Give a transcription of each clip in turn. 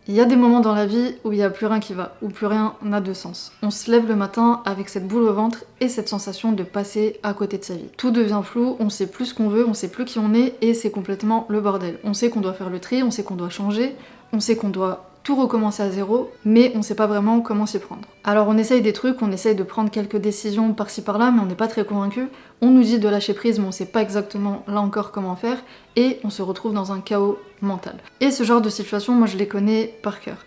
Il y a des moments dans la vie où il n'y a plus rien qui va, où plus rien n'a de sens. On se lève le matin avec cette boule au ventre et cette sensation de passer à côté de sa vie. Tout devient flou, on sait plus ce qu'on veut, on sait plus qui on est et c'est complètement le bordel. On sait qu'on doit faire le tri, on sait qu'on doit changer, on sait qu'on doit tout recommencer à zéro, mais on sait pas vraiment comment s'y prendre. Alors on essaye des trucs, on essaye de prendre quelques décisions par-ci par-là, mais on n'est pas très convaincu. On nous dit de lâcher prise, mais on sait pas exactement là encore comment faire, et on se retrouve dans un chaos mental. Et ce genre de situation, moi je les connais par cœur.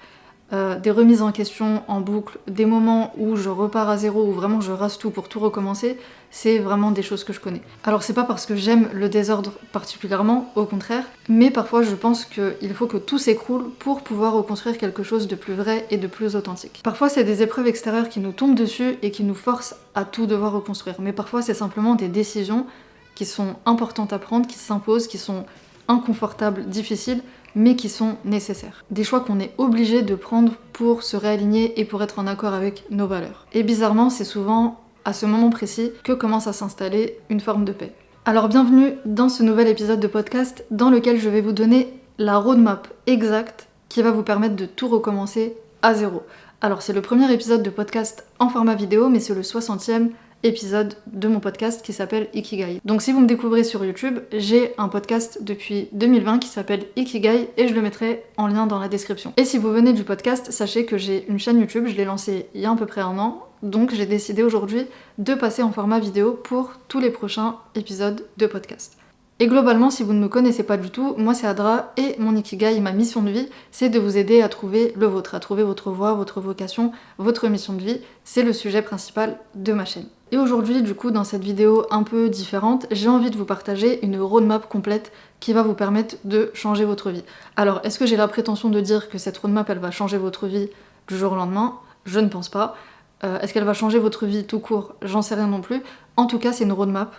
Des remises en question en boucle, des moments où je repars à zéro, où vraiment je rase tout pour tout recommencer, c'est vraiment des choses que je connais. Alors c'est pas parce que j'aime le désordre particulièrement, au contraire, mais parfois je pense qu'il faut que tout s'écroule pour pouvoir reconstruire quelque chose de plus vrai et de plus authentique. Parfois c'est des épreuves extérieures qui nous tombent dessus et qui nous forcent à tout devoir reconstruire, mais parfois c'est simplement des décisions qui sont importantes à prendre, qui s'imposent, qui sont inconfortables, difficiles, mais qui sont nécessaires. Des choix qu'on est obligé de prendre pour se réaligner et pour être en accord avec nos valeurs. Et bizarrement, c'est souvent à ce moment précis que commence à s'installer une forme de paix. Alors bienvenue dans ce nouvel épisode de podcast dans lequel je vais vous donner la roadmap exacte qui va vous permettre de tout recommencer à zéro. Alors c'est le premier épisode de podcast en format vidéo, mais c'est le 60e épisode de mon podcast qui s'appelle Ikigai. Donc si vous me découvrez sur YouTube, j'ai un podcast depuis 2020 qui s'appelle Ikigai et je le mettrai en lien dans la description. Et si vous venez du podcast, sachez que j'ai une chaîne YouTube, je l'ai lancée il y a à peu près un an, donc j'ai décidé aujourd'hui de passer en format vidéo pour tous les prochains épisodes de podcast. Et globalement, si vous ne me connaissez pas du tout, moi c'est Adra et mon Ikigai, ma mission de vie, c'est de vous aider à trouver le vôtre, à trouver votre voie, votre vocation, votre mission de vie. C'est le sujet principal de ma chaîne. Et aujourd'hui, du coup, dans cette vidéo un peu différente, j'ai envie de vous partager une roadmap complète qui va vous permettre de changer votre vie. Alors, est-ce que j'ai la prétention de dire que cette roadmap, elle va changer votre vie du jour au lendemain ? Je ne pense pas. Est-ce qu'elle va changer votre vie tout court ? J'en sais rien non plus. En tout cas, c'est une roadmap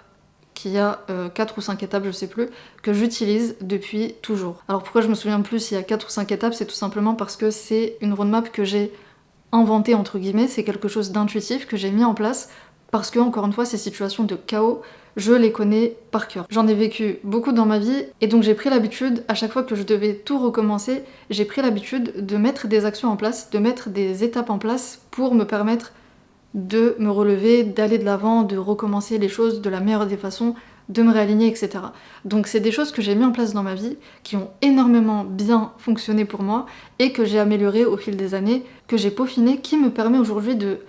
qui a 4 ou 5 étapes, je sais plus, que j'utilise depuis toujours. Alors pourquoi je me souviens plus s'il y a 4 ou 5 étapes, c'est tout simplement parce que c'est une roadmap que j'ai inventée entre guillemets, c'est quelque chose d'intuitif que j'ai mis en place parce que, encore une fois, ces situations de chaos, je les connais par cœur. J'en ai vécu beaucoup dans ma vie et donc j'ai pris l'habitude, à chaque fois que je devais tout recommencer, j'ai pris l'habitude de mettre des actions en place, de mettre des étapes en place pour me permettre de me relever, d'aller de l'avant, de recommencer les choses de la meilleure des façons, de me réaligner, etc. Donc c'est des choses que j'ai mis en place dans ma vie, qui ont énormément bien fonctionné pour moi, et que j'ai amélioré au fil des années, que j'ai peaufiné, qui me permet aujourd'hui de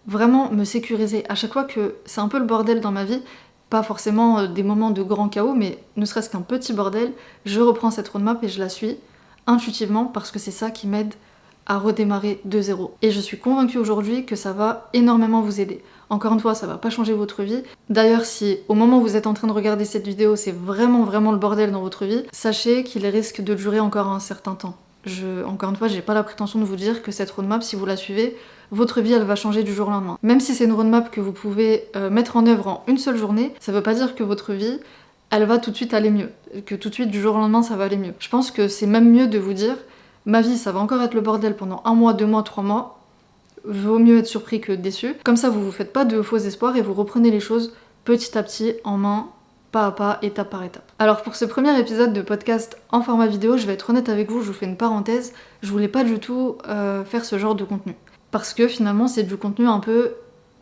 vraiment me sécuriser. À chaque fois que c'est un peu le bordel dans ma vie, pas forcément des moments de grand chaos, mais ne serait-ce qu'un petit bordel, je reprends cette roadmap et je la suis intuitivement, parce que c'est ça qui m'aide à redémarrer de zéro. Et je suis convaincue aujourd'hui que ça va énormément vous aider. Encore une fois, ça va pas changer votre vie. D'ailleurs, si au moment où vous êtes en train de regarder cette vidéo, c'est vraiment le bordel dans votre vie, sachez qu'il risque de durer encore un certain temps. Encore une fois, j'ai pas la prétention de vous dire que cette roadmap, si vous la suivez, votre vie elle va changer du jour au lendemain. Même si c'est une roadmap que vous pouvez mettre en œuvre en une seule journée, ça veut pas dire que votre vie elle va tout de suite aller mieux, que tout de suite du jour au lendemain ça va aller mieux. Je pense que c'est même mieux de vous dire ma vie, ça va encore être le bordel pendant 1 mois, 2 mois, 3 mois. Vaut mieux être surpris que déçu. Comme ça, vous vous faites pas de faux espoirs et vous reprenez les choses petit à petit, en main, pas à pas, étape par étape. Alors pour ce premier épisode de podcast en format vidéo, je vais être honnête avec vous, je vous fais une parenthèse. Je voulais pas du tout faire ce genre de contenu. Parce que finalement, c'est du contenu un peu...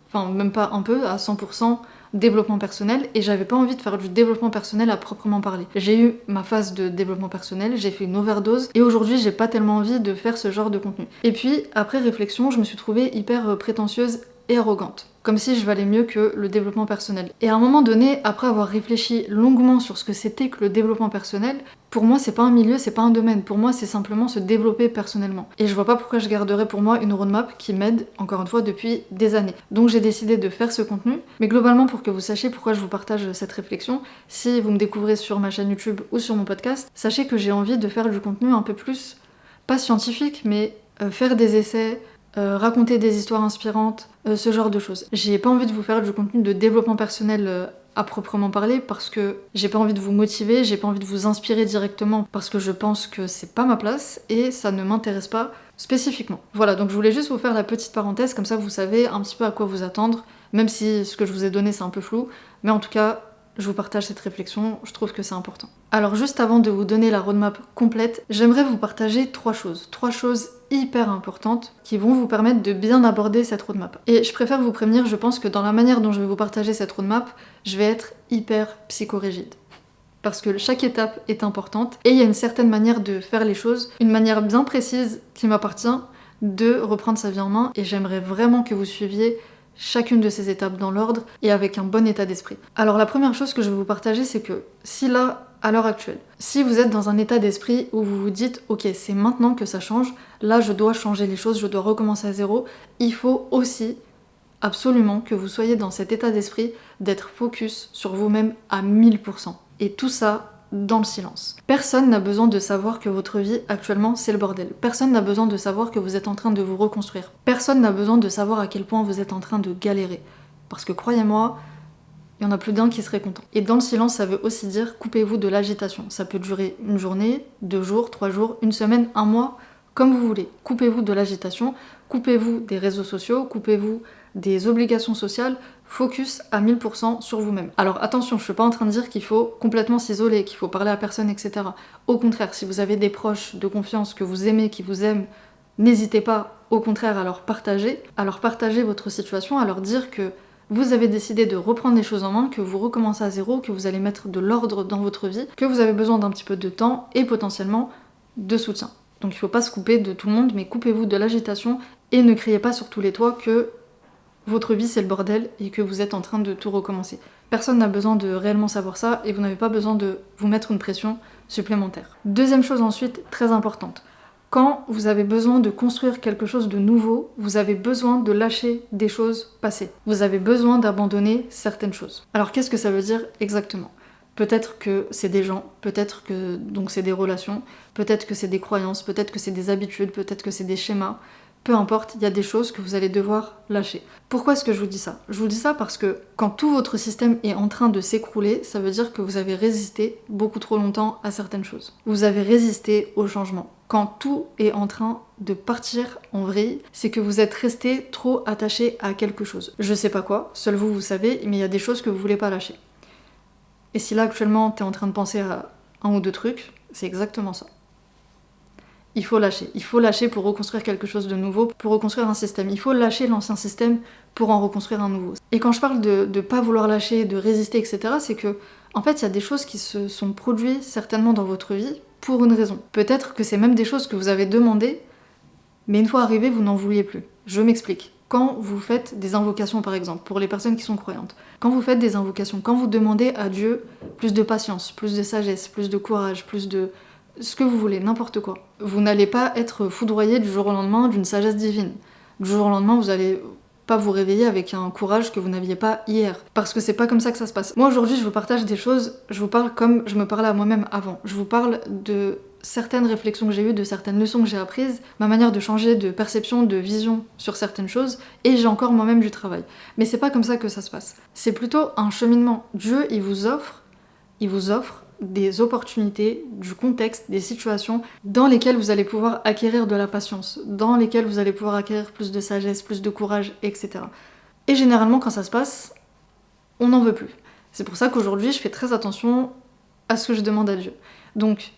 Enfin, même pas un peu, à 100%... développement personnel et j'avais pas envie de faire du développement personnel à proprement parler. J'ai eu ma phase de développement personnel, j'ai fait une overdose et aujourd'hui j'ai pas tellement envie de faire ce genre de contenu. Et puis après réflexion, je me suis trouvée hyper prétentieuse et arrogante. Comme si je valais mieux que le développement personnel. Et à un moment donné, après avoir réfléchi longuement sur ce que c'était que le développement personnel, pour moi c'est pas un milieu, c'est pas un domaine. Pour moi c'est simplement se développer personnellement. Et je vois pas pourquoi je garderais pour moi une roadmap qui m'aide, encore une fois, depuis des années. Donc j'ai décidé de faire ce contenu. Mais globalement, pour que vous sachiez pourquoi je vous partage cette réflexion, si vous me découvrez sur ma chaîne YouTube ou sur mon podcast, sachez que j'ai envie de faire du contenu un peu plus, pas scientifique, mais faire des essais, raconter des histoires inspirantes, ce genre de choses. J'ai pas envie de vous faire du contenu de développement personnel à proprement parler parce que j'ai pas envie de vous motiver, j'ai pas envie de vous inspirer directement parce que je pense que c'est pas ma place et ça ne m'intéresse pas spécifiquement. Voilà, donc je voulais juste vous faire la petite parenthèse, comme ça vous savez un petit peu à quoi vous attendre, même si ce que je vous ai donné c'est un peu flou, mais en tout cas, je vous partage cette réflexion, je trouve que c'est important. Alors juste avant de vous donner la roadmap complète, j'aimerais vous partager 3 choses hyper importantes qui vont vous permettre de bien aborder cette roadmap. Et je préfère vous prévenir, je pense que dans la manière dont je vais vous partager cette roadmap, je vais être hyper psychorigide. Parce que chaque étape est importante et il y a une certaine manière de faire les choses, une manière bien précise qui m'appartient de reprendre sa vie en main et j'aimerais vraiment que vous suiviez chacune de ces étapes dans l'ordre et avec un bon état d'esprit. Alors la première chose que je vais vous partager, c'est que si là, à l'heure actuelle, si vous êtes dans un état d'esprit où vous vous dites « Ok, c'est maintenant que ça change, là je dois changer les choses, je dois recommencer à zéro », il faut aussi absolument que vous soyez dans cet état d'esprit d'être focus sur vous-même à 1000%. Et tout ça dans le silence. Personne n'a besoin de savoir que votre vie actuellement c'est le bordel. Personne n'a besoin de savoir que vous êtes en train de vous reconstruire. Personne n'a besoin de savoir à quel point vous êtes en train de galérer. Parce que croyez-moi, il y en a plus d'un qui serait content. Et dans le silence, ça veut aussi dire coupez-vous de l'agitation. Ça peut durer une journée, 2 jours, 3 jours, une semaine, un mois, comme vous voulez. Coupez-vous de l'agitation, coupez-vous des réseaux sociaux, coupez-vous des obligations sociales, focus à 1000% sur vous-même. Alors attention, je suis pas en train de dire qu'il faut complètement s'isoler, qu'il faut parler à personne, etc. Au contraire, si vous avez des proches de confiance que vous aimez, qui vous aiment, n'hésitez pas, au contraire, à leur partager votre situation, à leur dire que vous avez décidé de reprendre les choses en main, que vous recommencez à zéro, que vous allez mettre de l'ordre dans votre vie, que vous avez besoin d'un petit peu de temps et potentiellement de soutien. Donc il faut pas se couper de tout le monde, mais coupez-vous de l'agitation et ne criez pas sur tous les toits que votre vie c'est le bordel et que vous êtes en train de tout recommencer. Personne n'a besoin de réellement savoir ça et vous n'avez pas besoin de vous mettre une pression supplémentaire. Deuxième chose ensuite, très importante. Quand vous avez besoin de construire quelque chose de nouveau, vous avez besoin de lâcher des choses passées. Vous avez besoin d'abandonner certaines choses. Alors qu'est-ce que ça veut dire exactement ? Peut-être que c'est des gens, peut-être que donc c'est des relations, peut-être que c'est des croyances, peut-être que c'est des habitudes, peut-être que c'est des schémas. Peu importe, il y a des choses que vous allez devoir lâcher. Pourquoi est-ce que je vous dis ça ? Je vous dis ça parce que quand tout votre système est en train de s'écrouler, ça veut dire que vous avez résisté beaucoup trop longtemps à certaines choses. Vous avez résisté au changement. Quand tout est en train de partir en vrille, c'est que vous êtes resté trop attaché à quelque chose. Je sais pas quoi, seul vous savez, mais il y a des choses que vous voulez pas lâcher. Et si là actuellement t'es en train de penser à un ou deux trucs, c'est exactement ça. Il faut lâcher pour reconstruire quelque chose de nouveau, pour reconstruire un système. Il faut lâcher l'ancien système pour en reconstruire un nouveau. Et quand je parle de pas vouloir lâcher, de résister, etc., c'est que, en fait, il y a des choses qui se sont produites certainement dans votre vie pour une raison. Peut-être que c'est même des choses que vous avez demandées, mais une fois arrivé, vous n'en vouliez plus. Je m'explique. Quand vous faites des invocations, par exemple, pour les personnes qui sont croyantes, quand vous faites des invocations, quand vous demandez à Dieu plus de patience, plus de sagesse, plus de courage, plus de ce que vous voulez, n'importe quoi. Vous n'allez pas être foudroyé du jour au lendemain d'une sagesse divine. Du jour au lendemain, vous allez pas vous réveiller avec un courage que vous n'aviez pas hier. Parce que c'est pas comme ça que ça se passe. Moi aujourd'hui, je vous partage des choses, je vous parle comme je me parlais à moi-même avant. Je vous parle de certaines réflexions que j'ai eues, de certaines leçons que j'ai apprises, ma manière de changer de perception, de vision sur certaines choses, et j'ai encore moi-même du travail. Mais c'est pas comme ça que ça se passe. C'est plutôt un cheminement. Dieu, il vous offre des opportunités, du contexte, des situations dans lesquelles vous allez pouvoir acquérir de la patience, dans lesquelles vous allez pouvoir acquérir plus de sagesse, plus de courage, etc. Et généralement, quand ça se passe, on n'en veut plus. C'est pour ça qu'aujourd'hui, je fais très attention à ce que je demande à Dieu. Donc,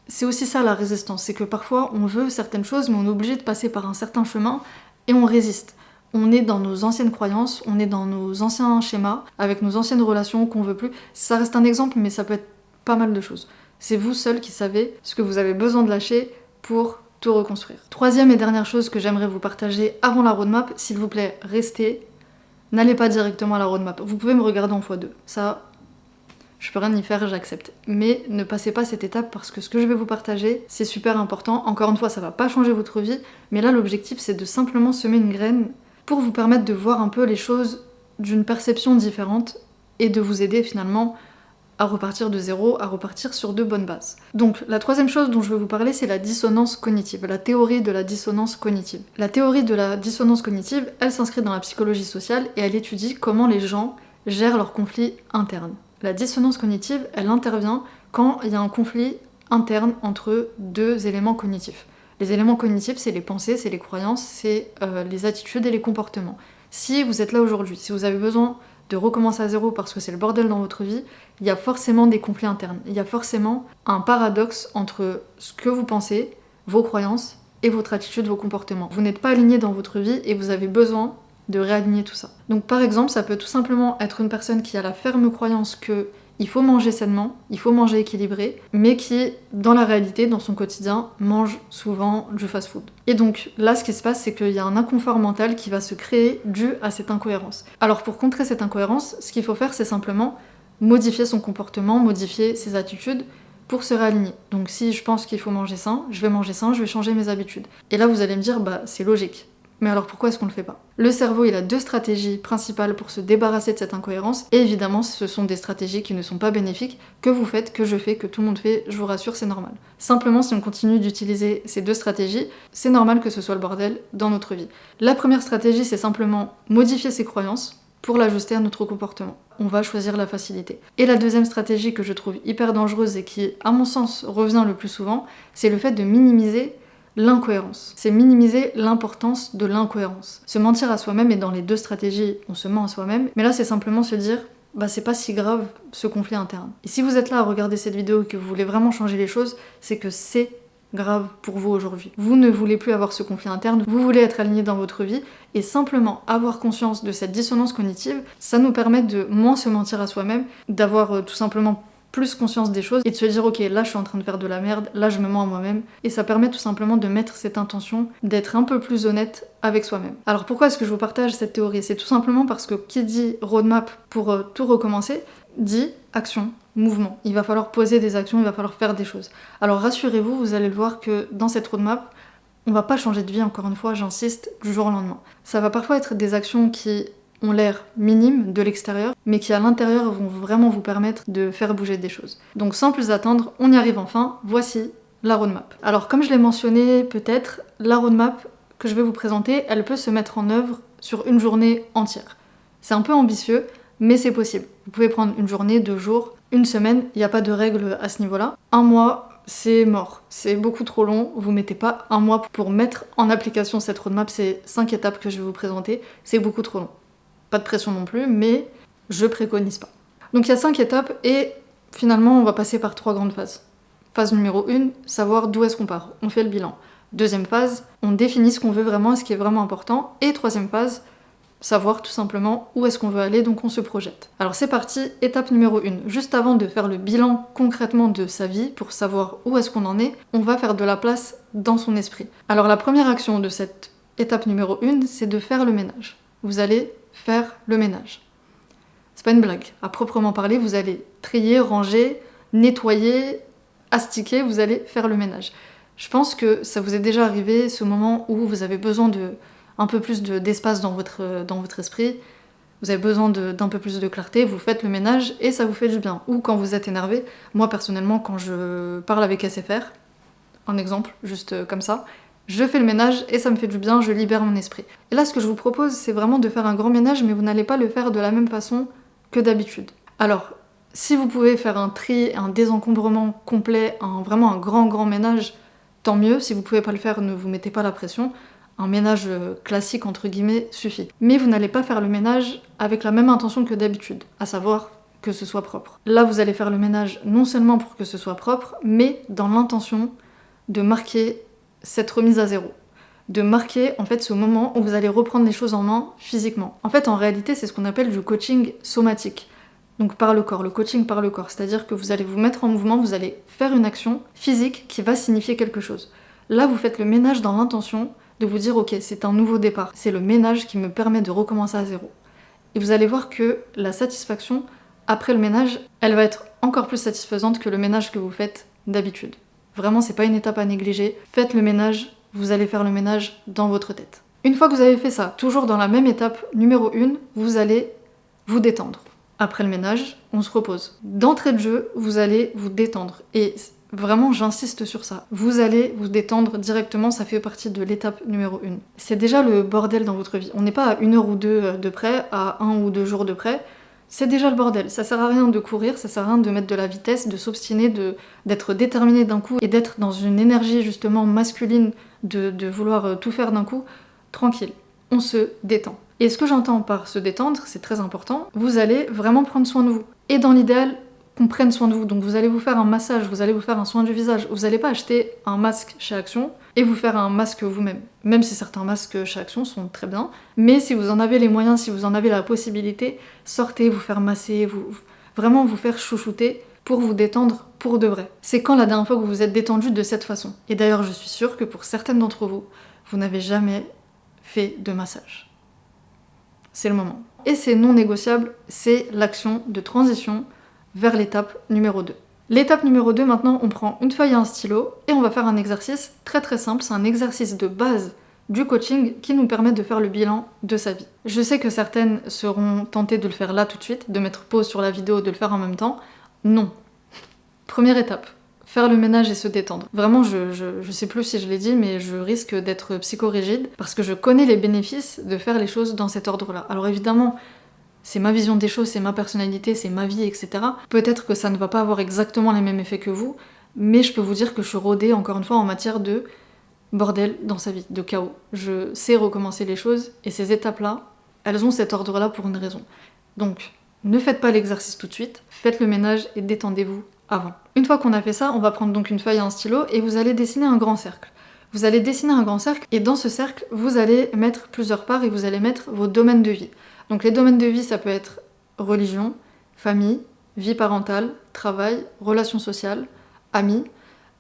c'est aussi ça la résistance, c'est que parfois, on veut certaines choses, mais on est obligé de passer par un certain chemin et on résiste. On est dans nos anciennes croyances, on est dans nos anciens schémas, avec nos anciennes relations qu'on veut plus. Ça reste un exemple, mais ça peut être pas mal de choses. C'est vous seul qui savez ce que vous avez besoin de lâcher pour tout reconstruire. Troisième et dernière chose que j'aimerais vous partager avant la roadmap, s'il vous plaît, restez. N'allez pas directement à la roadmap. Vous pouvez me regarder en x2. Ça, je peux rien y faire, j'accepte. Mais ne passez pas cette étape parce que ce que je vais vous partager, c'est super important. Encore une fois, ça va pas changer votre vie, mais là, l'objectif, c'est de simplement semer une graine pour vous permettre de voir un peu les choses d'une perception différente et de vous aider finalement à repartir de zéro, à repartir sur de bonnes bases. Donc la troisième chose dont je vais vous parler, c'est la dissonance cognitive, la théorie de la dissonance cognitive. La théorie de la dissonance cognitive, elle s'inscrit dans la psychologie sociale et elle étudie comment les gens gèrent leurs conflits internes. La dissonance cognitive, elle intervient quand il y a un conflit interne entre deux éléments cognitifs. Les éléments cognitifs, c'est les pensées, c'est les croyances, c'est les attitudes et les comportements. Si vous êtes là aujourd'hui, si vous avez besoin de recommencer à zéro parce que c'est le bordel dans votre vie, il y a forcément des conflits internes. Il y a forcément un paradoxe entre ce que vous pensez, vos croyances, et votre attitude, vos comportements. Vous n'êtes pas aligné dans votre vie et vous avez besoin de réaligner tout ça. Donc par exemple, ça peut tout simplement être une personne qui a la ferme croyance que il faut manger sainement, il faut manger équilibré, mais qui, dans la réalité, dans son quotidien, mange souvent du fast-food. Et donc là, ce qui se passe, c'est qu'il y a un inconfort mental qui va se créer dû à cette incohérence. Alors pour contrer cette incohérence, ce qu'il faut faire, c'est simplement modifier son comportement, modifier ses attitudes, pour se réaligner. Donc si je pense qu'il faut manger sain, je vais manger sain, je vais changer mes habitudes. Et là vous allez me dire, bah c'est logique. Mais alors pourquoi est-ce qu'on le fait pas? Le cerveau, il a 2 stratégies principales pour se débarrasser de cette incohérence, et évidemment ce sont des stratégies qui ne sont pas bénéfiques, que vous faites, que je fais, que tout le monde fait, je vous rassure, c'est normal. Simplement si on continue d'utiliser ces 2 stratégies, c'est normal que ce soit le bordel dans notre vie. La première stratégie, c'est simplement modifier ses croyances, pour l'ajuster à notre comportement. On va choisir la facilité. Et la deuxième stratégie que je trouve hyper dangereuse et qui, à mon sens, revient le plus souvent, c'est le fait de minimiser l'incohérence. C'est minimiser l'importance de l'incohérence. Se mentir à soi-même, et dans les 2 stratégies, on se ment à soi-même, mais là c'est simplement se dire, bah c'est pas si grave ce conflit interne. Et si vous êtes là à regarder cette vidéo et que vous voulez vraiment changer les choses, c'est que c'est grave pour vous aujourd'hui. Vous ne voulez plus avoir ce conflit interne, vous voulez être aligné dans votre vie, et simplement avoir conscience de cette dissonance cognitive, ça nous permet de moins se mentir à soi-même, d'avoir tout simplement plus conscience des choses et de se dire ok, là je suis en train de faire de la merde, là je me mens à moi-même, et ça permet tout simplement de mettre cette intention d'être un peu plus honnête avec soi-même. Alors pourquoi est-ce que je vous partage cette théorie? C'est tout simplement parce que qui dit roadmap pour tout recommencer, dit action, mouvement. Il va falloir poser des actions, il va falloir faire des choses. Alors rassurez-vous, vous allez le voir que dans cette roadmap, on va pas changer de vie, encore une fois, j'insiste, du jour au lendemain. Ça va parfois être des actions qui ont l'air minimes de l'extérieur, mais qui à l'intérieur vont vraiment vous permettre de faire bouger des choses. Donc sans plus attendre, on y arrive enfin, voici la roadmap. Alors comme je l'ai mentionné peut-être, la roadmap que je vais vous présenter, elle peut se mettre en œuvre sur une journée entière. C'est un peu ambitieux, mais c'est possible. Vous pouvez prendre une journée, 2 jours, une semaine, il n'y a pas de règle à ce niveau-là. 1 mois, c'est mort. C'est beaucoup trop long, vous mettez pas 1 mois pour mettre en application cette roadmap, c'est 5 étapes que je vais vous présenter, c'est beaucoup trop long. Pas de pression non plus, mais je préconise pas. Donc il y a 5 étapes et finalement on va passer par 3 grandes phases. Phase numéro 1, savoir d'où est-ce qu'on part. On fait le bilan. Deuxième phase, on définit ce qu'on veut vraiment et ce qui est vraiment important. Et troisième phase, savoir tout simplement où est-ce qu'on veut aller, donc on se projette. Alors c'est parti, étape numéro 1. Juste avant de faire le bilan concrètement de sa vie, pour savoir où est-ce qu'on en est, on va faire de la place dans son esprit. Alors la première action de cette étape numéro 1, c'est de faire le ménage. Vous allez faire le ménage. C'est pas une blague. À proprement parler, vous allez trier, ranger, nettoyer, astiquer, vous allez faire le ménage. Je pense que ça vous est déjà arrivé, ce moment où vous avez besoin de un peu plus d'espace dans votre esprit, vous avez besoin d'un peu plus de clarté, vous faites le ménage et ça vous fait du bien. Ou quand vous êtes énervé, moi personnellement quand je parle avec SFR, un exemple, juste comme ça, je fais le ménage et ça me fait du bien, je libère mon esprit. Et là ce que je vous propose c'est vraiment de faire un grand ménage, mais vous n'allez pas le faire de la même façon que d'habitude. Alors, si vous pouvez faire un tri, un désencombrement complet, vraiment un grand ménage, tant mieux. Si vous pouvez pas le faire, ne vous mettez pas la pression. Un ménage classique entre guillemets suffit. Mais vous n'allez pas faire le ménage avec la même intention que d'habitude, à savoir que ce soit propre. Là vous allez faire le ménage non seulement pour que ce soit propre, mais dans l'intention de marquer cette remise à zéro. De marquer en fait ce moment où vous allez reprendre les choses en main physiquement. En fait en réalité c'est ce qu'on appelle du coaching somatique. Donc par le corps, le coaching par le corps, c'est-à-dire que vous allez vous mettre en mouvement, vous allez faire une action physique qui va signifier quelque chose. Là vous faites le ménage dans l'intention de vous dire ok c'est un nouveau départ, c'est le ménage qui me permet de recommencer à zéro. Et vous allez voir que la satisfaction après le ménage, elle va être encore plus satisfaisante que le ménage que vous faites d'habitude. Vraiment c'est pas une étape à négliger, faites le ménage, vous allez faire le ménage dans votre tête. Une fois que vous avez fait ça, toujours dans la même étape numéro 1, vous allez vous détendre. Après le ménage, on se repose. D'entrée de jeu, vous allez vous détendre. Et vraiment, j'insiste sur ça. Vous allez vous détendre directement, ça fait partie de l'étape numéro 1. C'est déjà le bordel dans votre vie. On n'est pas à 1 heure ou 2 de près, à 1 ou 2 jours de près. C'est déjà le bordel. Ça sert à rien de courir, ça sert à rien de mettre de la vitesse, de s'obstiner, d'être déterminé d'un coup et d'être dans une énergie justement masculine de vouloir tout faire d'un coup. Tranquille, on se détend. Et ce que j'entends par se détendre, c'est très important, vous allez vraiment prendre soin de vous. Et dans l'idéal, qu'on prenne soin de vous. Donc vous allez vous faire un massage, vous allez vous faire un soin du visage. Vous n'allez pas acheter un masque chez Action et vous faire un masque vous-même. Même si certains masques chez Action sont très bien. Mais si vous en avez les moyens, si vous en avez la possibilité, sortez, vous faire masser, vraiment vous faire chouchouter pour vous détendre pour de vrai. C'est quand la dernière fois que vous vous êtes détendu de cette façon? Et d'ailleurs, je suis sûre que pour certaines d'entre vous, vous n'avez jamais fait de massage. C'est le moment. Et c'est non négociable, c'est l'action de transition vers l'étape numéro 2. L'étape numéro 2, maintenant, on prend une feuille et un stylo et on va faire un exercice très très simple. C'est un exercice de base du coaching qui nous permet de faire le bilan de sa vie. Je sais que certaines seront tentées de le faire là tout de suite, de mettre pause sur la vidéo, de le faire en même temps. Non. Première étape, faire le ménage et se détendre. Vraiment, je sais plus si je l'ai dit, mais je risque d'être psychorigide parce que je connais les bénéfices de faire les choses dans cet ordre-là. Alors évidemment, c'est ma vision des choses, c'est ma personnalité, c'est ma vie, etc. Peut-être que ça ne va pas avoir exactement les mêmes effets que vous, mais je peux vous dire que je suis rodée, encore une fois, en matière de bordel dans sa vie, de chaos. Je sais recommencer les choses, et ces étapes-là, elles ont cet ordre-là pour une raison. Donc, ne faites pas l'exercice tout de suite, faites le ménage et détendez-vous avant. Une fois qu'on a fait ça, on va prendre donc une feuille et un stylo, et vous allez dessiner un grand cercle. Vous allez dessiner un grand cercle, et dans ce cercle, vous allez mettre plusieurs parts, et vous allez mettre vos domaines de vie. Donc les domaines de vie, ça peut être religion, famille, vie parentale, travail, relations sociales, amis,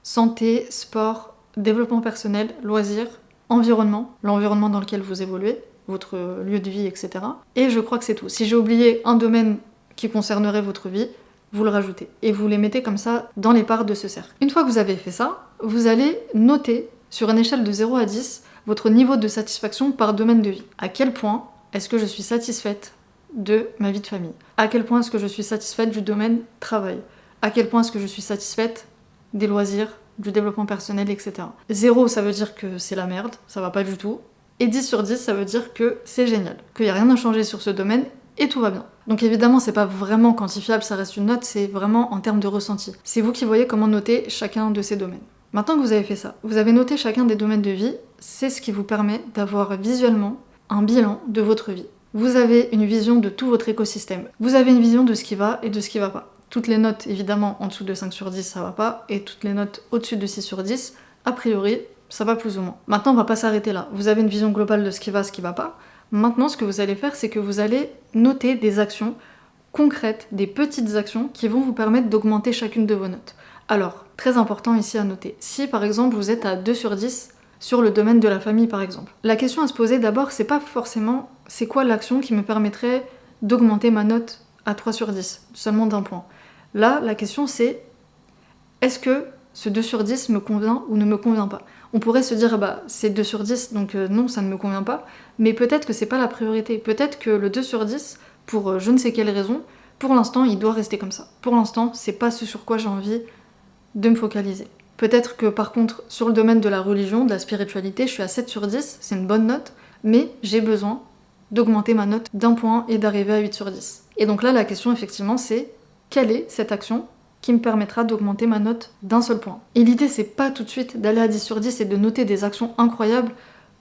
santé, sport, développement personnel, loisirs, environnement, l'environnement dans lequel vous évoluez, votre lieu de vie, etc. Et je crois que c'est tout. Si j'ai oublié un domaine qui concernerait votre vie, vous le rajoutez. Et vous les mettez comme ça dans les parts de ce cercle. Une fois que vous avez fait ça, vous allez noter sur une échelle de 0 à 10 votre niveau de satisfaction par domaine de vie. À quel point est-ce que je suis satisfaite de ma vie de famille? À quel point est-ce que je suis satisfaite du domaine travail? À quel point est-ce que je suis satisfaite des loisirs, du développement personnel, etc. 0, ça veut dire que c'est la merde, ça va pas du tout. Et 10 sur 10, ça veut dire que c'est génial, qu'il n'y a rien à changer sur ce domaine et tout va bien. Donc évidemment, c'est pas vraiment quantifiable, ça reste une note, c'est vraiment en termes de ressenti. C'est vous qui voyez comment noter chacun de ces domaines. Maintenant que vous avez fait ça, vous avez noté chacun des domaines de vie, c'est ce qui vous permet d'avoir visuellement un bilan de votre vie. Vous avez une vision de tout votre écosystème. Vous avez une vision de ce qui va et de ce qui va pas. Toutes les notes, évidemment, en dessous de 5 sur 10, ça va pas, et toutes les notes au-dessus de 6 sur 10, a priori, ça va plus ou moins. Maintenant, on va pas s'arrêter là. Vous avez une vision globale de ce qui va pas. Maintenant, ce que vous allez faire, c'est que vous allez noter des actions concrètes, des petites actions qui vont vous permettre d'augmenter chacune de vos notes. Alors, très important ici à noter, si par exemple vous êtes à 2 sur 10, sur le domaine de la famille par exemple. La question à se poser d'abord, c'est pas forcément c'est quoi l'action qui me permettrait d'augmenter ma note à 3 sur 10, seulement d'un point. Là, la question c'est est-ce que ce 2 sur 10 me convient ou ne me convient pas? On pourrait se dire bah c'est 2 sur 10 donc non ça ne me convient pas, mais peut-être que c'est pas la priorité. Peut-être que le 2 sur 10, pour je ne sais quelle raison, pour l'instant il doit rester comme ça. Pour l'instant, c'est pas ce sur quoi j'ai envie de me focaliser. Peut-être que par contre, sur le domaine de la religion, de la spiritualité, je suis à 7 sur 10, c'est une bonne note, mais j'ai besoin d'augmenter ma note d'un point et d'arriver à 8 sur 10. Et donc là, la question effectivement, c'est quelle est cette action qui me permettra d'augmenter ma note d'un seul point? Et l'idée, c'est pas tout de suite d'aller à 10 sur 10 et de noter des actions incroyables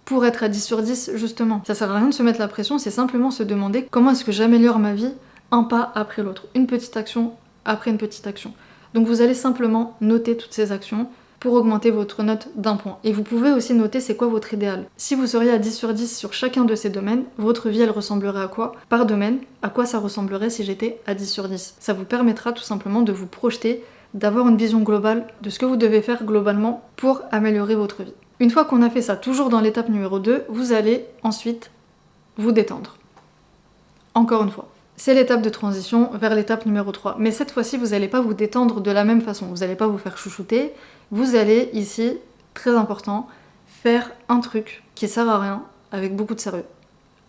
pour être à 10 sur 10, justement. Ça sert à rien de se mettre la pression, c'est simplement se demander comment est-ce que j'améliore ma vie un pas après l'autre, une petite action après une petite action. Donc vous allez simplement noter toutes ces actions pour augmenter votre note d'un point. Et vous pouvez aussi noter c'est quoi votre idéal. Si vous seriez à 10 sur 10 sur chacun de ces domaines, votre vie elle ressemblerait à quoi? Par domaine, à quoi ça ressemblerait si j'étais à 10 sur 10? Ça vous permettra tout simplement de vous projeter, d'avoir une vision globale de ce que vous devez faire globalement pour améliorer votre vie. Une fois qu'on a fait ça, toujours dans l'étape numéro 2, vous allez ensuite vous détendre. Encore une fois. C'est l'étape de transition vers l'étape numéro 3. Mais cette fois-ci, vous n'allez pas vous détendre de la même façon. Vous n'allez pas vous faire chouchouter. Vous allez ici, très important, faire un truc qui sert à rien avec beaucoup de sérieux.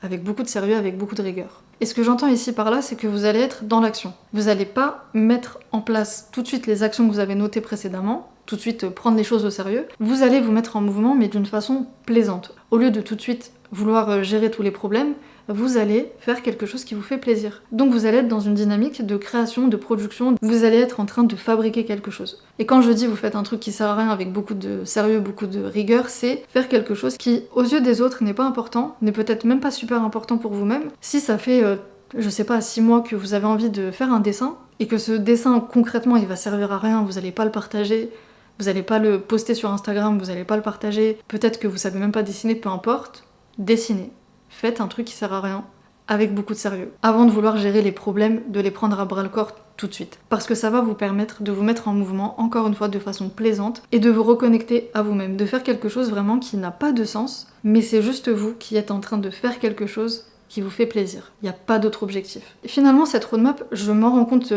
Avec beaucoup de sérieux, avec beaucoup de rigueur. Et ce que j'entends ici par là, c'est que vous allez être dans l'action. Vous n'allez pas mettre en place tout de suite les actions que vous avez notées précédemment, tout de suite prendre les choses au sérieux. Vous allez vous mettre en mouvement, mais d'une façon plaisante. Au lieu de tout de suite vouloir gérer tous les problèmes, vous allez faire quelque chose qui vous fait plaisir. Donc vous allez être dans une dynamique de création, de production, vous allez être en train de fabriquer quelque chose. Et quand je dis vous faites un truc qui sert à rien avec beaucoup de sérieux, beaucoup de rigueur, c'est faire quelque chose qui, aux yeux des autres, n'est pas important, n'est peut-être même pas super important pour vous-même. Si ça fait, je sais pas, 6 mois que vous avez envie de faire un dessin, et que ce dessin, concrètement, il va servir à rien, vous allez pas le partager, vous n'allez pas le poster sur Instagram, vous n'allez pas le partager, peut-être que vous savez même pas dessiner, peu importe, dessinez. Faites un truc qui sert à rien, avec beaucoup de sérieux, avant de vouloir gérer les problèmes, de les prendre à bras-le-corps tout de suite. Parce que ça va vous permettre de vous mettre en mouvement, encore une fois, de façon plaisante, et de vous reconnecter à vous-même, de faire quelque chose vraiment qui n'a pas de sens, mais c'est juste vous qui êtes en train de faire quelque chose qui vous fait plaisir. Il n'y a pas d'autre objectif. Et finalement, cette roadmap, je m'en rends compte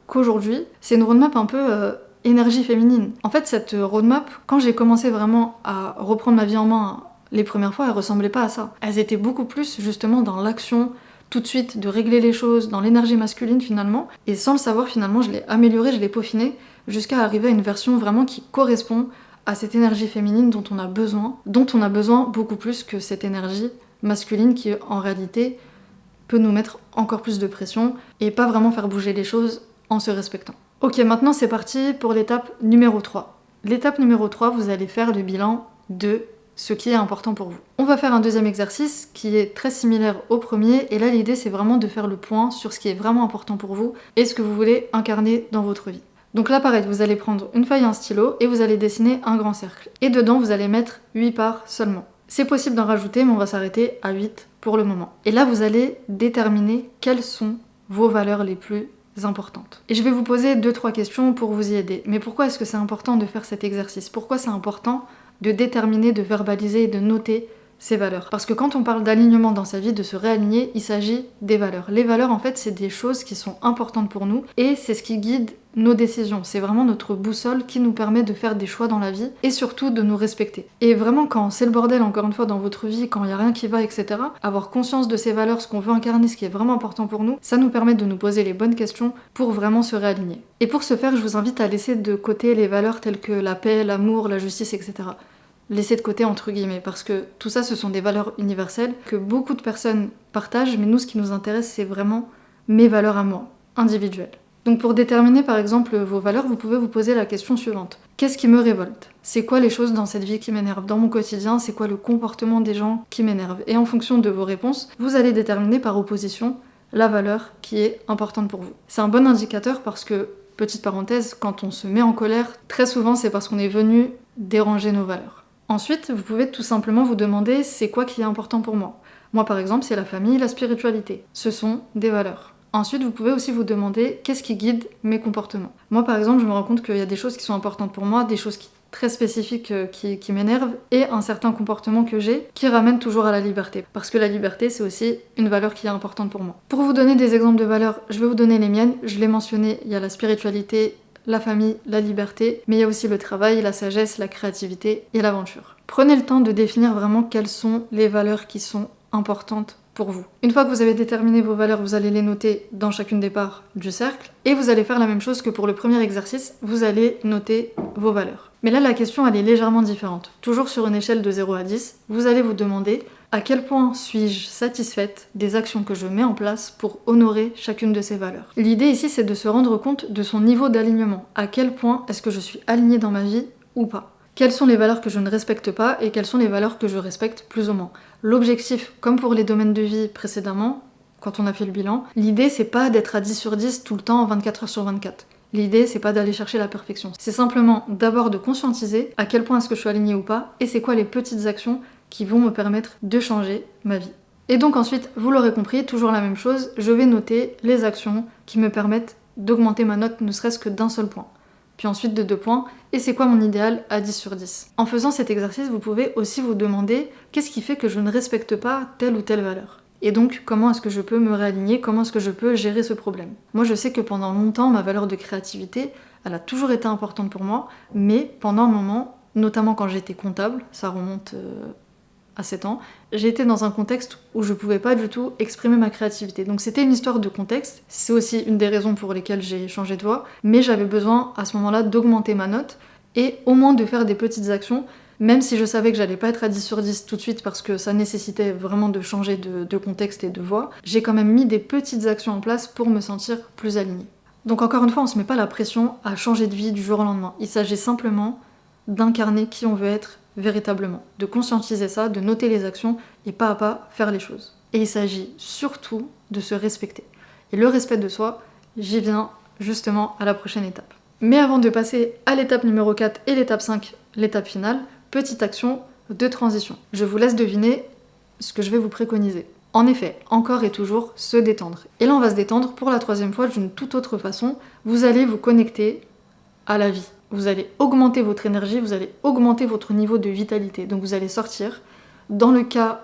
qu'aujourd'hui, c'est une roadmap un peu énergie féminine. En fait, cette roadmap, quand j'ai commencé vraiment à reprendre ma vie en main les premières fois, elles ressemblaient pas à ça. Elles étaient beaucoup plus justement dans l'action, tout de suite, de régler les choses, dans l'énergie masculine finalement. Et sans le savoir, finalement, je l'ai améliorée, je l'ai peaufinée, jusqu'à arriver à une version vraiment qui correspond à cette énergie féminine dont on a besoin beaucoup plus que cette énergie masculine qui en réalité peut nous mettre encore plus de pression et pas vraiment faire bouger les choses en se respectant. Ok, maintenant c'est parti pour l'étape numéro 3. L'étape numéro 3, vous allez faire le bilan de ce qui est important pour vous. On va faire un deuxième exercice qui est très similaire au premier, et là l'idée c'est vraiment de faire le point sur ce qui est vraiment important pour vous et ce que vous voulez incarner dans votre vie. Donc là pareil, vous allez prendre une feuille et un stylo et vous allez dessiner un grand cercle. Et dedans vous allez mettre 8 parts seulement. C'est possible d'en rajouter, mais on va s'arrêter à 8 pour le moment. Et là, vous allez déterminer quelles sont vos valeurs les plus importantes. Et je vais vous poser 2-3 questions pour vous y aider. Mais pourquoi est-ce que c'est important de faire cet exercice? Pourquoi c'est important de déterminer, de verbaliser et de noter ses valeurs? Parce que quand on parle d'alignement dans sa vie, de se réaligner, il s'agit des valeurs. Les valeurs, en fait, c'est des choses qui sont importantes pour nous et c'est ce qui guide nos décisions. C'est vraiment notre boussole qui nous permet de faire des choix dans la vie et surtout de nous respecter. Et vraiment, quand c'est le bordel, encore une fois, dans votre vie, quand il n'y a rien qui va, etc., avoir conscience de ces valeurs, ce qu'on veut incarner, ce qui est vraiment important pour nous, ça nous permet de nous poser les bonnes questions pour vraiment se réaligner. Et pour ce faire, je vous invite à laisser de côté les valeurs telles que la paix, l'amour, la justice, etc. Laisser de côté entre guillemets, parce que tout ça ce sont des valeurs universelles que beaucoup de personnes partagent, mais nous ce qui nous intéresse c'est vraiment mes valeurs à moi, individuelles. Donc pour déterminer par exemple vos valeurs, vous pouvez vous poser la question suivante. Qu'est-ce qui me révolte? C'est quoi les choses dans cette vie qui m'énervent? Dans mon quotidien, c'est quoi le comportement des gens qui m'énervent? Et en fonction de vos réponses, vous allez déterminer par opposition la valeur qui est importante pour vous. C'est un bon indicateur parce que, petite parenthèse, quand on se met en colère, très souvent c'est parce qu'on est venu déranger nos valeurs. Ensuite, vous pouvez tout simplement vous demander c'est quoi qui est important pour moi. Moi par exemple, c'est la famille, la spiritualité. Ce sont des valeurs. Ensuite, vous pouvez aussi vous demander qu'est-ce qui guide mes comportements. Moi par exemple, je me rends compte qu'il y a des choses qui sont importantes pour moi, des choses très spécifiques qui m'énervent, et un certain comportement que j'ai qui ramène toujours à la liberté. Parce que la liberté, c'est aussi une valeur qui est importante pour moi. Pour vous donner des exemples de valeurs, je vais vous donner les miennes. Je l'ai mentionné, il y a la spiritualité, la famille, la liberté, mais il y a aussi le travail, la sagesse, la créativité et l'aventure. Prenez le temps de définir vraiment quelles sont les valeurs qui sont importantes pour vous. Une fois que vous avez déterminé vos valeurs, vous allez les noter dans chacune des parts du cercle et vous allez faire la même chose que pour le premier exercice, vous allez noter vos valeurs. Mais là, la question, elle est légèrement différente. Toujours sur une échelle de 0 à 10, vous allez vous demander à quel point suis-je satisfaite des actions que je mets en place pour honorer chacune de ces valeurs. L'idée ici, c'est de se rendre compte de son niveau d'alignement. À quel point est-ce que je suis alignée dans ma vie ou pas? Quelles sont les valeurs que je ne respecte pas et quelles sont les valeurs que je respecte plus ou moins? L'objectif, comme pour les domaines de vie précédemment, quand on a fait le bilan, l'idée c'est pas d'être à 10 sur 10 tout le temps, 24 heures sur 24. L'idée c'est pas d'aller chercher la perfection. C'est simplement d'abord de conscientiser à quel point est-ce que je suis alignée ou pas et c'est quoi les petites actions qui vont me permettre de changer ma vie. Et donc ensuite, vous l'aurez compris, toujours la même chose, je vais noter les actions qui me permettent d'augmenter ma note ne serait-ce que d'un seul point. Puis ensuite de 2 points, et c'est quoi mon idéal à 10 sur 10. En faisant cet exercice, vous pouvez aussi vous demander qu'est-ce qui fait que je ne respecte pas telle ou telle valeur. Et donc, comment est-ce que je peux me réaligner, comment est-ce que je peux gérer ce problème. Moi, je sais que pendant longtemps, ma valeur de créativité, elle a toujours été importante pour moi, mais pendant un moment, notamment quand j'étais comptable, ça remonte à 7 ans, j'ai été dans un contexte où je pouvais pas du tout exprimer ma créativité. Donc c'était une histoire de contexte, c'est aussi une des raisons pour lesquelles j'ai changé de voie, mais j'avais besoin à ce moment-là d'augmenter ma note et au moins de faire des petites actions, Même si je savais que j'allais pas être à 10 sur 10 tout de suite parce que ça nécessitait vraiment de changer de contexte et de voix, j'ai quand même mis des petites actions en place pour me sentir plus alignée. Donc encore une fois, on se met pas la pression à changer de vie du jour au lendemain. Il s'agit simplement d'incarner qui on veut être véritablement, de conscientiser ça, de noter les actions et pas à pas faire les choses. Et il s'agit surtout de se respecter. Et le respect de soi, j'y viens justement à la prochaine étape. Mais avant de passer à l'étape numéro 4 et l'étape 5, l'étape finale, petite action de transition. Je vous laisse deviner ce que je vais vous préconiser. En effet, encore et toujours, se détendre. Et là, on va se détendre pour la 3e fois d'une toute autre façon. Vous allez vous connecter à la vie. Vous allez augmenter votre énergie, vous allez augmenter votre niveau de vitalité. Donc vous allez sortir. Dans le cas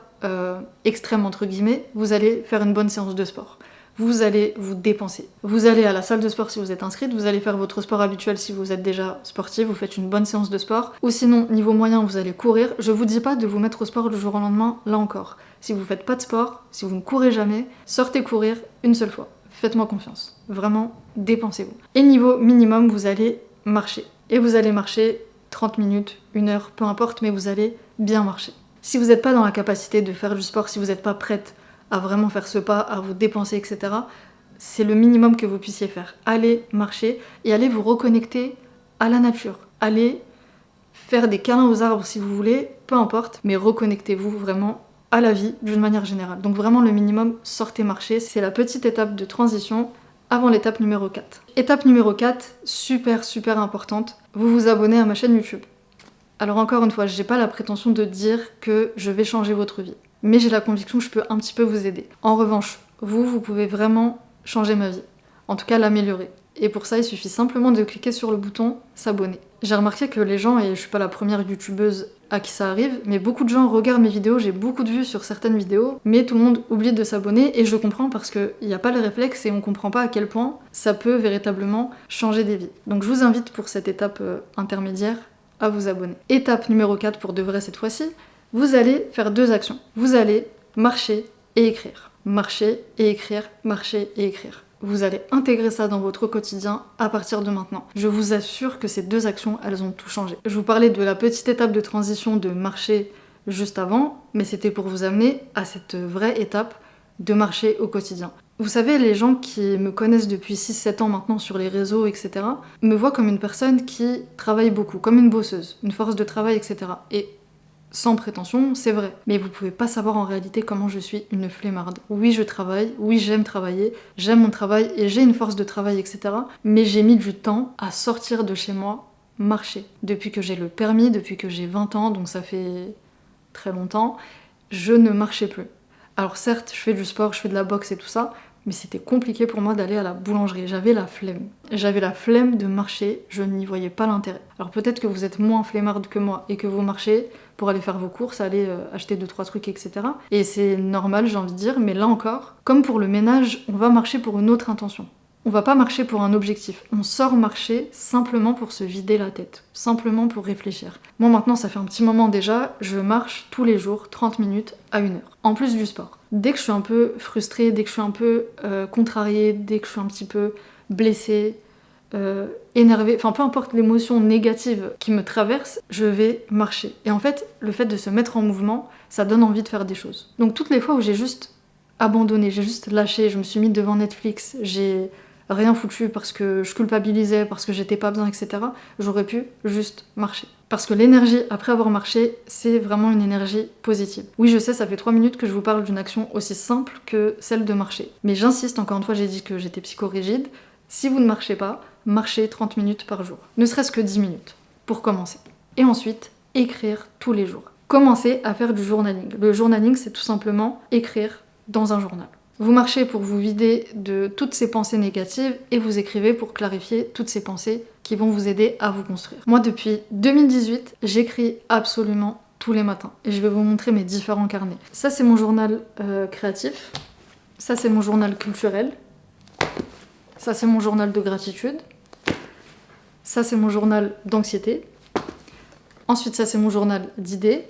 extrême, entre guillemets, vous allez faire une bonne séance de sport. Vous allez vous dépenser. Vous allez à la salle de sport si vous êtes inscrite, vous allez faire votre sport habituel si vous êtes déjà sportif, vous faites une bonne séance de sport. Ou sinon, niveau moyen, vous allez courir. Je vous dis pas de vous mettre au sport du jour au lendemain, là encore. Si vous faites pas de sport, si vous ne courez jamais, sortez courir une seule fois. Faites-moi confiance. Vraiment, dépensez-vous. Et niveau minimum, vous allez marcher. Et vous allez marcher 30 minutes, 1 heure, peu importe, mais vous allez bien marcher. Si vous n'êtes pas dans la capacité de faire du sport, si vous n'êtes pas prête à vraiment faire ce pas, à vous dépenser, etc., c'est le minimum que vous puissiez faire. Allez marcher et allez vous reconnecter à la nature. Allez faire des câlins aux arbres si vous voulez, peu importe, mais reconnectez-vous vraiment à la vie d'une manière générale. Donc vraiment le minimum, sortez marcher, c'est la petite étape de transition avant l'étape numéro 4. Étape numéro 4, super importante, vous vous abonnez à ma chaîne YouTube. Alors encore une fois, j'ai pas la prétention de dire que je vais changer votre vie, mais j'ai la conviction que je peux un petit peu vous aider. En revanche, vous pouvez vraiment changer ma vie, en tout cas l'améliorer. Et pour ça, il suffit simplement de cliquer sur le bouton s'abonner. J'ai remarqué que les gens, et je suis pas la première youtubeuse à qui ça arrive, mais beaucoup de gens regardent mes vidéos, j'ai beaucoup de vues sur certaines vidéos, mais tout le monde oublie de s'abonner, et je comprends parce qu'il n'y a pas le réflexe et on comprend pas à quel point ça peut véritablement changer des vies. Donc je vous invite pour cette étape intermédiaire à vous abonner. Étape numéro 4 pour de vrai cette fois-ci, vous allez faire 2 actions. Vous allez marcher et écrire. Marcher et écrire, marcher et écrire. Vous allez intégrer ça dans votre quotidien à partir de maintenant. Je vous assure que ces 2 actions, elles ont tout changé. Je vous parlais de la petite étape de transition de marcher juste avant, mais c'était pour vous amener à cette vraie étape de marcher au quotidien. Vous savez, les gens qui me connaissent depuis 6-7 ans maintenant sur les réseaux, etc., me voient comme une personne qui travaille beaucoup, comme une bosseuse, une force de travail, etc. Et sans prétention, c'est vrai. Mais vous pouvez pas savoir en réalité comment je suis une flemmarde. Oui, je travaille, oui, j'aime travailler, j'aime mon travail et j'ai une force de travail, etc. Mais j'ai mis du temps à sortir de chez moi, marcher. Depuis que j'ai le permis, depuis que j'ai 20 ans, donc ça fait très longtemps, je ne marchais plus. Alors certes, je fais du sport, je fais de la boxe et tout ça, mais c'était compliqué pour moi d'aller à la boulangerie. J'avais la flemme. J'avais la flemme de marcher, je n'y voyais pas l'intérêt. Alors peut-être que vous êtes moins flemmarde que moi et que vous marchez pour aller faire vos courses, aller acheter 2-3 trucs, etc. Et c'est normal, j'ai envie de dire, mais là encore, comme pour le ménage, on va marcher pour une autre intention. On va pas marcher pour un objectif, on sort marcher simplement pour se vider la tête, simplement pour réfléchir. Moi maintenant, ça fait un petit moment déjà, je marche tous les jours 30 minutes à 1 heure, en plus du sport. Dès que je suis un peu frustrée, dès que je suis un peu contrariée, dès que je suis un petit peu blessée, énervée, enfin peu importe l'émotion négative qui me traverse, je vais marcher. Et en fait, le fait de se mettre en mouvement, ça donne envie de faire des choses. Donc toutes les fois où j'ai juste abandonné, j'ai juste lâché, je me suis mise devant Netflix, j'ai rien foutu parce que je culpabilisais, parce que j'étais pas bien, etc., j'aurais pu juste marcher. Parce que l'énergie après avoir marché, c'est vraiment une énergie positive. Oui, je sais, ça fait 3 minutes que je vous parle d'une action aussi simple que celle de marcher. Mais j'insiste, encore une fois, j'ai dit que j'étais psychorigide. Si vous ne marchez pas, marchez 30 minutes par jour. Ne serait-ce que 10 minutes, pour commencer. Et ensuite, écrire tous les jours. Commencez à faire du journaling. Le journaling, c'est tout simplement écrire dans un journal. Vous marchez pour vous vider de toutes ces pensées négatives et vous écrivez pour clarifier toutes ces pensées qui vont vous aider à vous construire. Moi, depuis 2018, j'écris absolument tous les matins et je vais vous montrer mes différents carnets. Ça, c'est mon journal créatif. Ça, c'est mon journal culturel. Ça, c'est mon journal de gratitude. Ça, c'est mon journal d'anxiété. Ensuite, ça, c'est mon journal d'idées.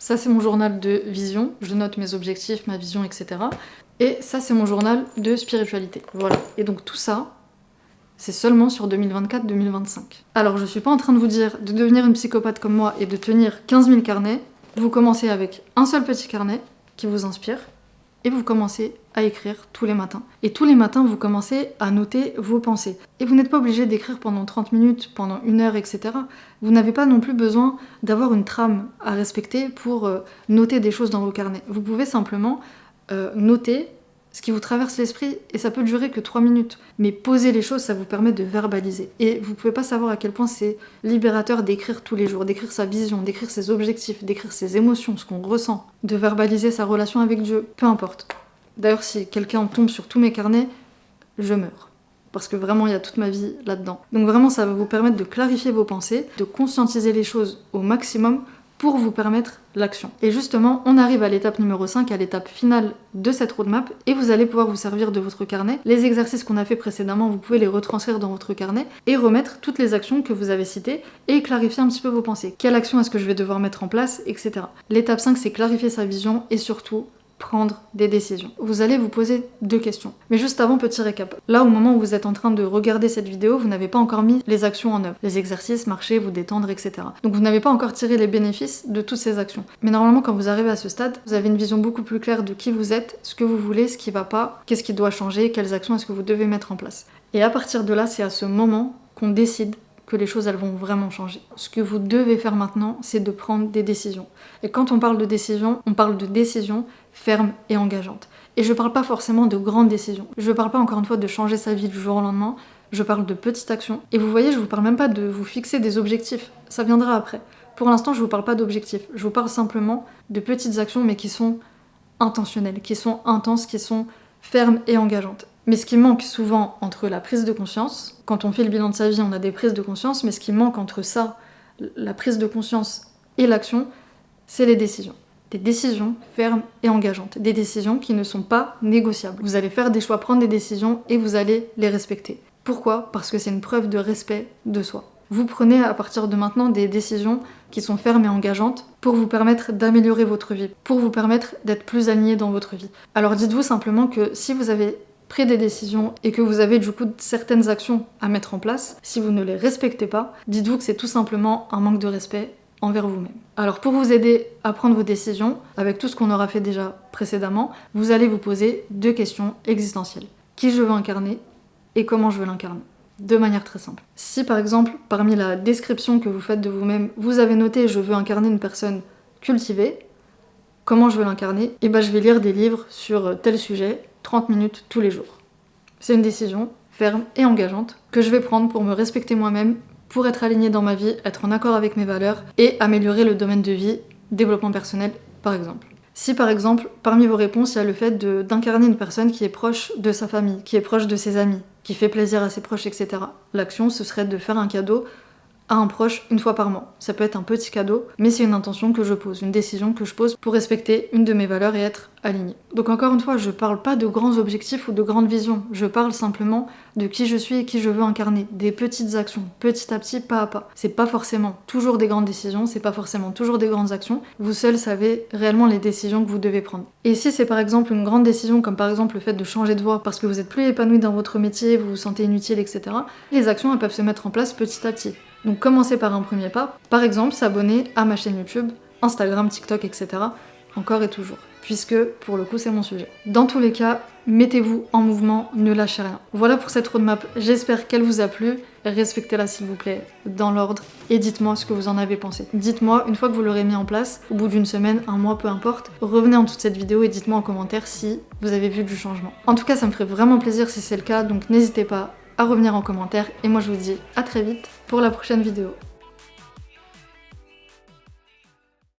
Ça, c'est mon journal de vision, je note mes objectifs, ma vision, etc. Et ça, c'est mon journal de spiritualité. Voilà. Et donc tout ça, C'est seulement sur 2024-2025. Alors je suis pas en train de vous dire de devenir une psychopathe comme moi et de tenir 15 000 carnets. Vous commencez avec un seul petit carnet qui vous inspire et vous commencez à écrire tous les matins. Et tous les matins, vous commencez à noter vos pensées. Et vous n'êtes pas obligé d'écrire pendant 30 minutes, pendant 1 heure, etc. Vous n'avez pas non plus besoin d'avoir une trame à respecter pour noter des choses dans vos carnets. Vous pouvez simplement noter ce qui vous traverse l'esprit, et ça peut durer que 3 minutes. Mais poser les choses, ça vous permet de verbaliser. Et vous pouvez pas savoir à quel point c'est libérateur d'écrire tous les jours, d'écrire sa vision, d'écrire ses objectifs, d'écrire ses émotions, ce qu'on ressent, de verbaliser sa relation avec Dieu, peu importe. D'ailleurs, si quelqu'un tombe sur tous mes carnets, je meurs. Parce que vraiment, il y a toute ma vie là-dedans. Donc vraiment, ça va vous permettre de clarifier vos pensées, de conscientiser les choses au maximum pour vous permettre l'action. Et justement, on arrive à l'étape numéro 5, à l'étape finale de cette roadmap, et vous allez pouvoir vous servir de votre carnet. Les exercices qu'on a fait précédemment, vous pouvez les retranscrire dans votre carnet et remettre toutes les actions que vous avez citées et clarifier un petit peu vos pensées. Quelle action est-ce que je vais devoir mettre en place, etc. L'étape 5, c'est clarifier sa vision et surtout prendre des décisions. Vous allez vous poser 2 questions. Mais juste avant, petit récap. Là, au moment où vous êtes en train de regarder cette vidéo, vous n'avez pas encore mis les actions en œuvre. Les exercices, marcher, vous détendre, etc. Donc vous n'avez pas encore tiré les bénéfices de toutes ces actions. Mais normalement, quand vous arrivez à ce stade, vous avez une vision beaucoup plus claire de qui vous êtes, ce que vous voulez, ce qui va pas, qu'est-ce qui doit changer, quelles actions est-ce que vous devez mettre en place. Et à partir de là, c'est à ce moment qu'on décide que les choses elles vont vraiment changer. Ce que vous devez faire maintenant, c'est de prendre des décisions. Et quand on parle de décision, on parle de décisions fermes et engageantes. Et je parle pas forcément de grandes décisions. Je parle pas encore une fois de changer sa vie du jour au lendemain, je parle de petites actions. Et vous voyez, je vous parle même pas de vous fixer des objectifs, ça viendra après. Pour l'instant, je vous parle pas d'objectifs, je vous parle simplement de petites actions mais qui sont intentionnelles, qui sont intenses, qui sont fermes et engageantes. Mais ce qui manque souvent entre la prise de conscience, quand on fait le bilan de sa vie, on a des prises de conscience, mais ce qui manque entre ça, la prise de conscience et l'action, c'est les décisions. Des décisions fermes et engageantes. Des décisions qui ne sont pas négociables. Vous allez faire des choix, prendre des décisions et vous allez les respecter. Pourquoi ? Parce que c'est une preuve de respect de soi. Vous prenez à partir de maintenant des décisions qui sont fermes et engageantes pour vous permettre d'améliorer votre vie, pour vous permettre d'être plus aligné dans votre vie. Alors dites-vous simplement que si vous avez pris des décisions et que vous avez du coup certaines actions à mettre en place, si vous ne les respectez pas, dites-vous que c'est tout simplement un manque de respect envers vous-même. Alors pour vous aider à prendre vos décisions, avec tout ce qu'on aura fait déjà précédemment, vous allez vous poser 2 questions existentielles. Qui je veux incarner et comment je veux l'incarner ? De manière très simple. Si par exemple, parmi la description que vous faites de vous-même, vous avez noté « je veux incarner une personne cultivée », comment je veux l'incarner ? Et ben je vais lire des livres sur tel sujet, 30 minutes tous les jours. C'est une décision ferme et engageante que je vais prendre pour me respecter moi-même, pour être alignée dans ma vie, être en accord avec mes valeurs et améliorer le domaine de vie, développement personnel par exemple. Si par exemple, parmi vos réponses, il y a le fait d'incarner une personne qui est proche de sa famille, qui est proche de ses amis, qui fait plaisir à ses proches, etc. L'action, ce serait de faire un cadeau à un proche une fois par mois. Ça peut être un petit cadeau, mais c'est une intention que je pose, une décision que je pose pour respecter une de mes valeurs et être alignée. Donc encore une fois, je parle pas de grands objectifs ou de grandes visions, je parle simplement de qui je suis et qui je veux incarner, des petites actions, petit à petit, pas à pas. C'est pas forcément toujours des grandes décisions, c'est pas forcément toujours des grandes actions, vous seul savez réellement les décisions que vous devez prendre. Et si c'est par exemple une grande décision, comme par exemple le fait de changer de voie parce que vous êtes plus épanoui dans votre métier, vous vous sentez inutile, etc., les actions elles peuvent se mettre en place petit à petit. Donc commencez par un premier pas, par exemple s'abonner à ma chaîne YouTube, Instagram, TikTok, etc. Encore et toujours, puisque pour le coup c'est mon sujet. Dans tous les cas, mettez-vous en mouvement, ne lâchez rien. Voilà pour cette roadmap, j'espère qu'elle vous a plu, respectez-la s'il vous plaît, dans l'ordre, et dites-moi ce que vous en avez pensé. Dites-moi, une fois que vous l'aurez mis en place, au bout d'une semaine, un mois, peu importe, revenez en dessous de cette vidéo et dites-moi en commentaire si vous avez vu du changement. En tout cas, ça me ferait vraiment plaisir si c'est le cas, donc n'hésitez pas à revenir en commentaire, et moi je vous dis à très vite pour la prochaine vidéo.